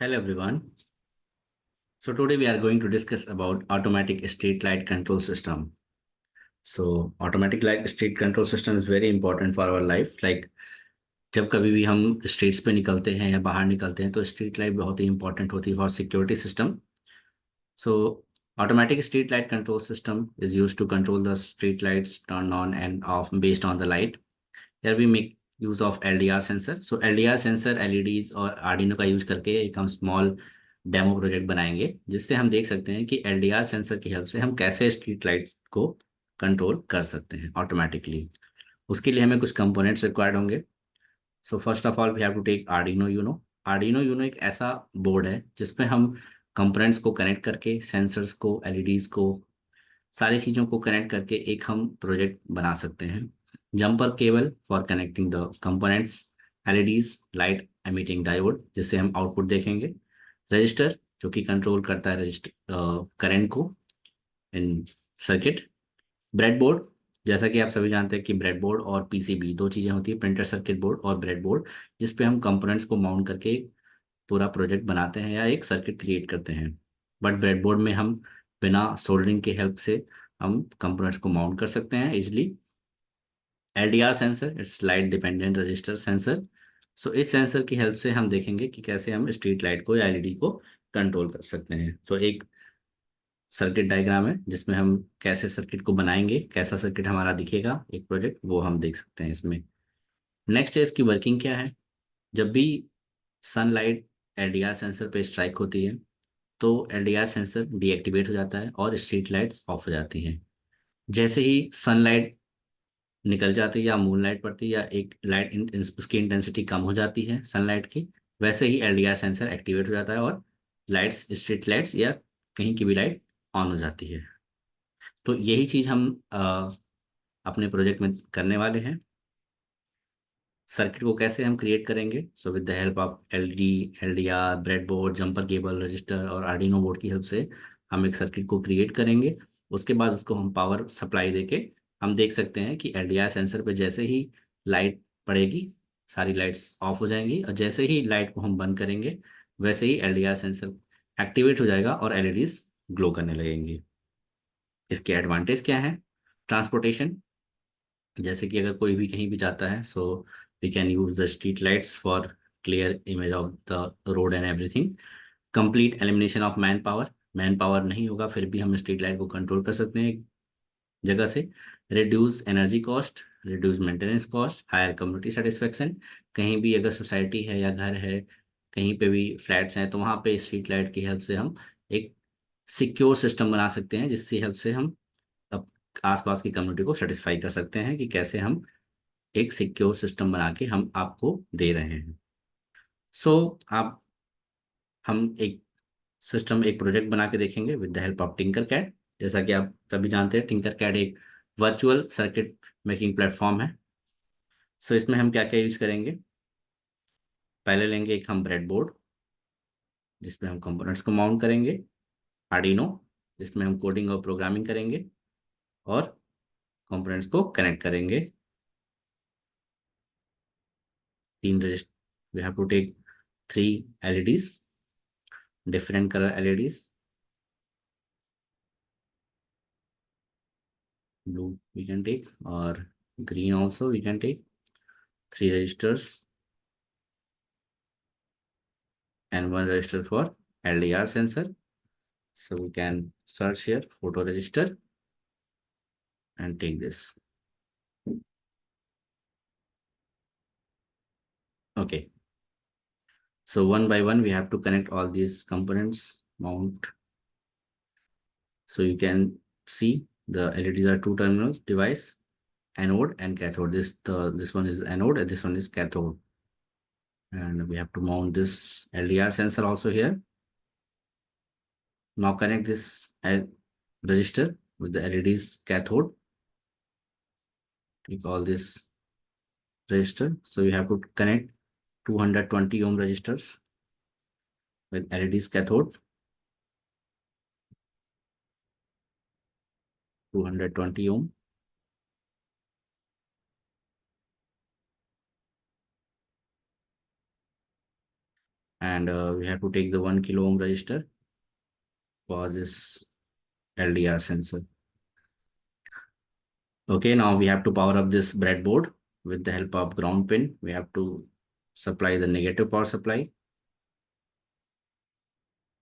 Hello everyone. So today we are going to discuss about automatic street light control system. So automatic light street control system is very important for our life. Like जब कभी भी हम streets पे निकलते हैं या बाहर निकलते हैं तो स्ट्रीट लाइट बहुत ही इंपॉर्टेंट होती है for security system. So automatic street light control system is used to control the street lights turn on and off based on the light. Here we make use of LDR sensor. So LDR sensor LEDs और Arduino का use करके एक हम small demo project बनाएंगे जिससे हम देख सकते हैं कि LDR सेंसर की हेल्प से हम कैसे स्ट्रीट लाइट्स को कंट्रोल कर सकते हैं ऑटोमेटिकली. उसके लिए हमें कुछ कंपोनेंट्स रिक्वायर्ड होंगे. So first of all we have to take Arduino Uno. Arduino Uno एक ऐसा बोर्ड है जिसमें हम कंपोनेंट्स को कनेक्ट करके सेंसर्स को एलईडीज को सारी चीज़ों को कनेक्ट करके एक हम प्रोजेक्ट बना सकते हैं. Jumper cable for connecting the components, LEDs light emitting diode जिससे हम आउटपुट देखेंगे, रजिस्टर जो कि कंट्रोल करता है रजिस्टर करंट को इन सर्किट, ब्रेडबोर्ड जैसा कि आप सभी जानते हैं कि ब्रेडबोर्ड और पीसीबी दो चीज़ें होती है, प्रिंटेड सर्किट बोर्ड और ब्रेडबोर्ड, जिस पे हम कंपोनेंट्स को माउंट करके पूरा प्रोजेक्ट बनाते हैं या एक सर्किट क्रिएट करते हैं. बट ब्रेडबोर्ड में हम बिना सोल्डरिंग के हेल्प से हम कंपोनेंट्स को माउंट कर सकते हैं easily. LDR sensor it's light dependent resistor sensor. So इस सेंसर की हेल्प से हम देखेंगे कि कैसे हम स्ट्रीट लाइट को या एलईडी को कंट्रोल कर सकते हैं. सो एक सर्किट डायग्राम है जिसमें हम कैसे सर्किट को बनाएंगे, कैसा सर्किट हमारा दिखेगा एक प्रोजेक्ट, वो हम देख सकते हैं इसमें. नेक्स्ट है इसकी वर्किंग क्या है. जब भी सनलाइट एलडीआर सेंसर पे स्ट्राइक होती है तो एलडीआर सेंसर डीएक्टिवेट हो जाता है और स्ट्रीट लाइट्स ऑफ हो जाती हैं. जैसे ही सनलाइट निकल जाती है या मून लाइट पड़ती है या एक लाइट उसकी इंटेंसिटी कम हो जाती है सनलाइट की, वैसे ही एलडीआर सेंसर एक्टिवेट हो जाता है और लाइट्स स्ट्रीट लाइट्स या कहीं की भी लाइट ऑन हो जाती है. तो यही चीज़ हम अपने प्रोजेक्ट में करने वाले हैं. सर्किट को कैसे हम क्रिएट करेंगे. So with the help of LED, LDR, breadboard, jumper cable, register और आर्डिनो बोर्ड की हेल्प से हम एक सर्किट को क्रिएट करेंगे. उसके बाद उसको हम पावर सप्लाई देके हम देख सकते हैं कि एलडीआर सेंसर पे जैसे ही लाइट पड़ेगी सारी लाइट्स ऑफ हो जाएंगी और जैसे ही लाइट को हम बंद करेंगे वैसे ही एलडीआर सेंसर एक्टिवेट हो जाएगा और एलईडीज ग्लो करने लगेंगी. इसके एडवांटेज क्या है. ट्रांसपोर्टेशन, जैसे कि अगर कोई भी कहीं भी जाता है so we can use the street lights for clear image of the road and everything. Complete elimination of manpower नहीं होगा फिर भी हम स्ट्रीट लाइट को कंट्रोल कर सकते हैं एक जगह से. Reduce energy cost, reduce maintenance cost, higher community satisfaction. कहीं भी अगर सोसाइटी है या घर है, कहीं पे भी फ्लैट्स हैं तो वहाँ पे स्ट्रीट लाइट की हेल्प से हम एक सिक्योर सिस्टम बना सकते हैं जिसकी हेल्प से हम अब आसपास की कम्युनिटी को सेटिस्फाई कर सकते हैं कि कैसे हम एक सिक्योर सिस्टम बना के हम आपको दे रहे हैं. सो आप हम एक सिस्टम एक प्रोजेक्ट बना के देखेंगे with the help of Tinkercad. जैसा कि आप सभी जानते हैं टिंकर कैड एक वर्चुअल सर्किट मेकिंग प्लेटफॉर्म है. सो इसमें हम क्या क्या यूज करेंगे. पहले लेंगे एक हम ब्रेड बोर्ड जिसमें हम कंपोनेंट्स को माउंट करेंगे, आर्डिनो जिसमें हम कोडिंग और प्रोग्रामिंग करेंगे और कंपोनेंट्स को कनेक्ट करेंगे. तीन resistor, we have to take 3 LEDs, different color LEDs. Blue we can take or green also we can take. 3 registers and 1 register for LDR sensor. So we can search here photo register and take this. Okay. So one by one we have to connect all these components, mount. So you can see the LEDs are 2 terminals device, anode and cathode. This one is anode and this one is cathode. And we have to mount this LDR sensor also here. Now connect this register with the LED's cathode. Click all this register. So you have to connect 220 ohm resistors with LED's cathode. 220 ohm. and we have to take the 1 kilo ohm resistor for this LDR sensor. Okay, now we have to power up this breadboard with the help of ground pin. We have to supply the negative power supply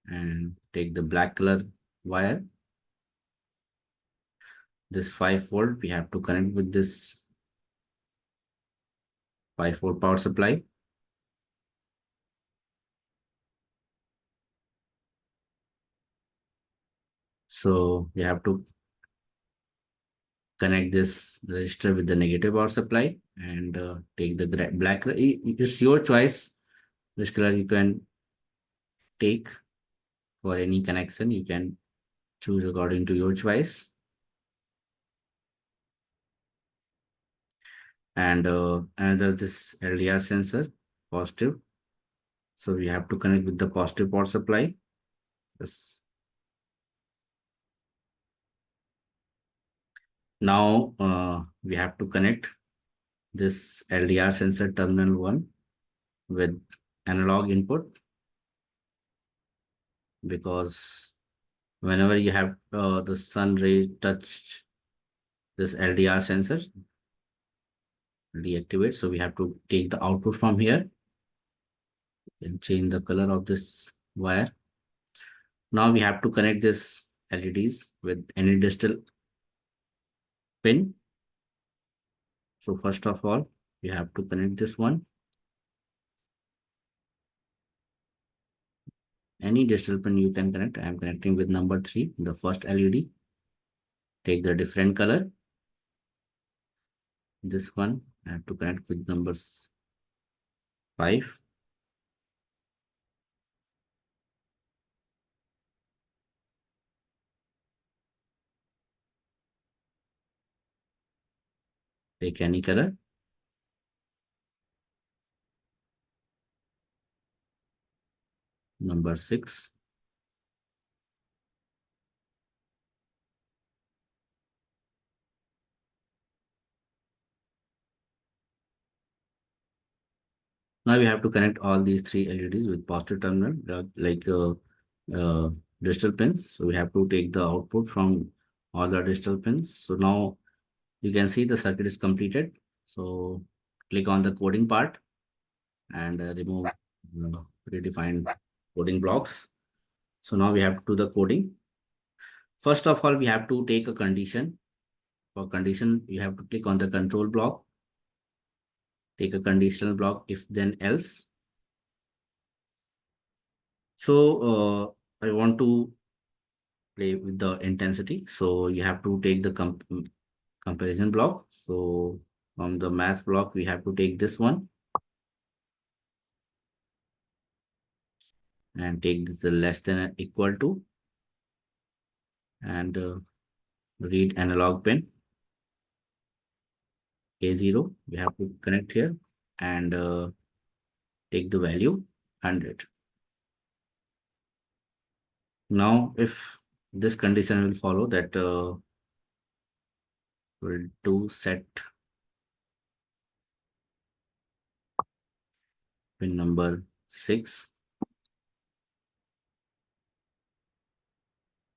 and take the black color wire. This 5 volt we have to connect with this 5 volt power supply. So we have to connect this resistor with the negative power supply and take the black color. It's your choice which color you can take for any connection. You can choose according to your choice. And another this LDR sensor, positive. So we have to connect with the positive power supply. Yes. Now we have to connect this LDR sensor terminal 1 with analog input, because whenever you have the sun rays touch this LDR sensor, deactivate. So we have to take the output from here and change the color of this wire. Now we have to connect this LEDs with any digital pin. So first of all, we have to connect this one. Any digital pin you can connect. I am connecting with number 3, the first LED. Take the different color. This one I have to connect with numbers 5. Take any color. Number 6. Now we have to connect all these 3 LEDs with positive terminal, like uh, digital pins. So we have to take the output from all the digital pins. So now you can see the circuit is completed. So click on the coding part and remove predefined coding blocks. So now we have to do the coding. First of all, we have to take a condition. For condition, you have to click on the control block, take a conditional block, if then else. So I want to play with the intensity. So you have to take the comparison block. So from the math block, we have to take this one and take this the less than or equal to, and read analog pin A0. We have to connect here and take the value 100. Now, if this condition will follow, that we'll do set pin number 6.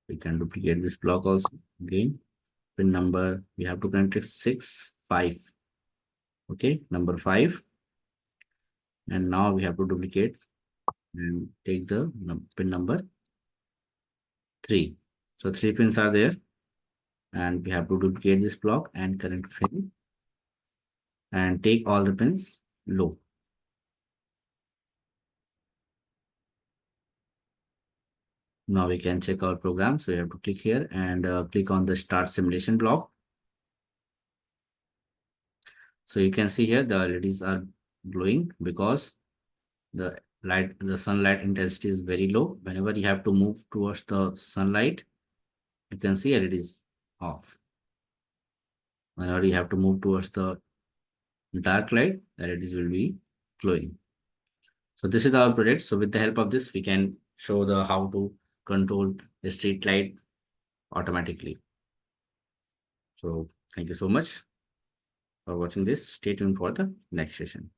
We can duplicate this block also again. Pin number, we have to connect it 6, 5. Okay, number 5. And now we have to duplicate and take the pin number 3. So 3 pins are there, and we have to duplicate this block and connect pin and take all the pins low. Now we can check our program. So you have to click here and click on the start simulation block. So you can see here the LEDs are glowing because the sunlight intensity is very low. Whenever you have to move towards the sunlight, you can see LED is off. Whenever you have to move towards the dark light, LEDs will be glowing. So this is our project. So with the help of this, we can show the how to control the street light automatically. So thank you so much for watching this. Stay tuned for the next session.